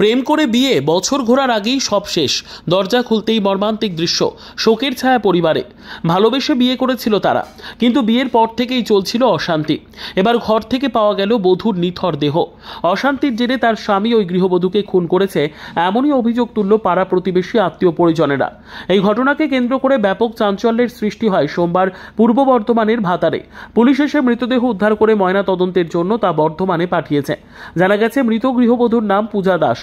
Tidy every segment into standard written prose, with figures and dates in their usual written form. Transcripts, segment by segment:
প্রেম করে বিয়ে বছর ঘোরার আগেই সব শেষ। দরজা খুলতেই মর্মান্তিক দৃশ্য, শোকের ছায়া পরিবারে। ভালোবেসে বিয়ে করেছিল তারা, কিন্তু বিয়ের পর থেকেই চলছিল অশান্তি। এবার ঘর থেকে পাওয়া গেল বধূর নিথর দেহ। অশান্তির জেরে তার স্বামী ওই গৃহবধূকে খুন করেছে, এমনই অভিযোগ তুলল পাড়া প্রতিবেশী আত্মীয় পরিজনেরা। এই ঘটনাকে কেন্দ্র করে ব্যাপক চাঞ্চল্যের সৃষ্টি হয় সোমবার পূর্ব বর্ধমানের ভাতারে। পুলিশ এসে মৃতদেহ উদ্ধার করে ময়না তদন্তের জন্য তা বর্ধমানে পাঠিয়েছে। জানা গেছে, মৃত গৃহবধূর নাম পূজা দাস।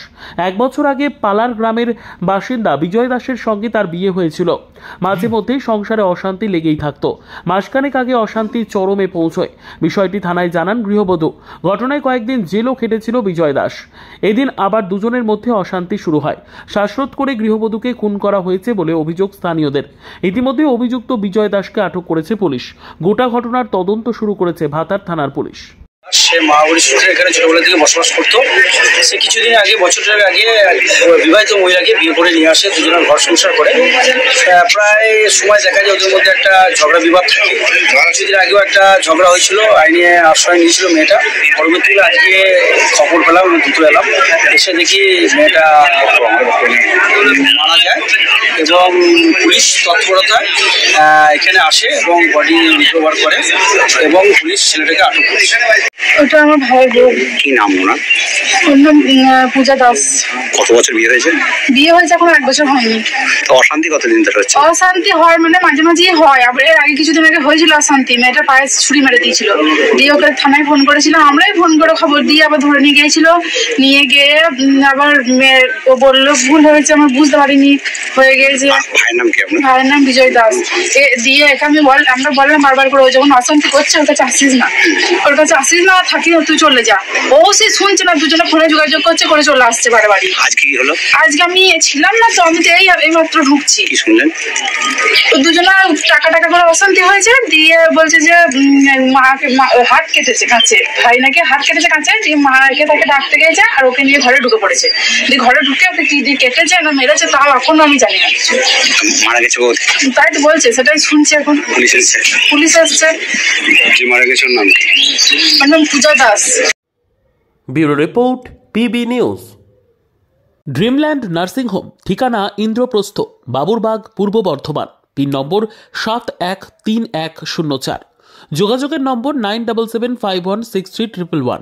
1 বছর আগে পালার গ্রামের বাসিন্দা বিজয় দাসের সঙ্গে তার বিয়ে হয়েছিল। মাঝে মধ্যেই সংসারে অশান্তি লেগেই থাকতো। মাসখানেক আগে অশান্তির চরমে পৌঁছয়। বিষয়টি থানায় জানান গৃহবধূ। ঘটনায় কয়েকদিন জেলও খেটেছিল বিজয় দাস। এদিন আবার দুজনের মধ্যে অশান্তি শুরু হয়। শ্বাসরোধ করে গৃহবধূকে খুন করা হয়েছে বলে অভিযোগ স্থানীয়দের। ইতিমধ্যে অভিযুক্ত বিজয় দাসকে আটক করেছে পুলিশ। গোটা ঘটনার তদন্ত শুরু করেছে ভাতার থানার পুলিশ। সে মাওবাড়ি সূত্রে এখানে ছোটবেলা থেকে বসবাস করতো। সে কিছুদিন আগে, বছরের আগে বিবাহিত মহিলাকে বিয়ে করে নিয়ে আসে, দুজনের ঘর সংসার করে। প্রায় সময় দেখা যায় ওদের মধ্যে একটা ঝগড়া বিবাদ থাকে। কিছুদিন আগেও একটা ঝগড়া হয়েছিল, আইনে আশ্রয় নিয়েছিল মেয়েটা। পরবর্তীকালে আজকে খবর পেলাম, দুটো এলাম, এসে দেখি মেয়েটা মারা যায় এবং পুলিশ তৎপরতায় এখানে আসে এবং বডি রিকভার করে এবং পুলিশ ছেলেটাকে আটক করেছে। ওটা আমার ভাইয়ের বউ। কি নাম ওনার? ওর নাম পূজা দাস। কত বছর বিয়ে হয়েছে? বিয়ে হয়েছে এখন 1 বছর হয়নি। তো অশান্তি কতদিন ধরে হচ্ছে? অশান্তি হয় মানে মাঝে মাঝেই হয়। আবার এর আগে কিছুদিন আগে হয়েছিল অশান্তি, মেয়েটার পায়ে ছুরি মেরে দিয়েছিল। দিয়ে ওকে থানায় ফোন করেছিলাম, আমরাই ফোন করে খবর দিয়ে আবার ধরে নিয়ে গিয়েছিল। নিয়ে গিয়ে আবার ও বললো ভুল হয়েছে, আমার বুঝতে পারিনি, হয়ে গিয়েছে। ভাইয়ের নাম কি আপনার? ভাইয়ের নাম বিজয় দাস। দিয়ে এখানে আমরা বললাম বারবার করে, ও যখন অশান্তি করছে ওর কাছে আসিস না, ওর কাছে আসিস না, থাকি তুই চলে যা। ও সে শুনছে না, দুজনে ফোনে যোগাযোগ করছে, করে চলে আসছে বারে বাড়ি। আজকে কি হলো? আজকে আমি ছিলাম না তো, আমি তো এই মাত্র ঢুকছি। কি শুনলেন? দুজনে টাকা করে অশান্তি হয়েছে। দিয়ে বলছে যে মাকে হাত কেটেছে কাছে, ভাই নাকি হাত কেটেছে কাছে। দিয়ে মাকে তাকে ডাকতে গেছে আর ওকে নিয়ে ঘরে ঢুকে পড়েছে। দিয়ে ঘরে ঢুকে ওকে কি দিয়ে কেটেছে না মেরেছে তাও এখনো আমি জানি না কিছু। মারা গেছে তাই তো বলছে, সেটাই শুনছি এখন। পুলিশ এসছে। যে মারা গেছে ওর নাম কি? ওর নাম Puja Das. Bureau report, PB news. Dreamland nursing home, ঠিকানা ইন্দ্রপ্রস্থ, বাবুরবাগ, পূর্ব বর্ধমান। পিন নম্বর 713104। যোগাযোগের নম্বর 9775163111।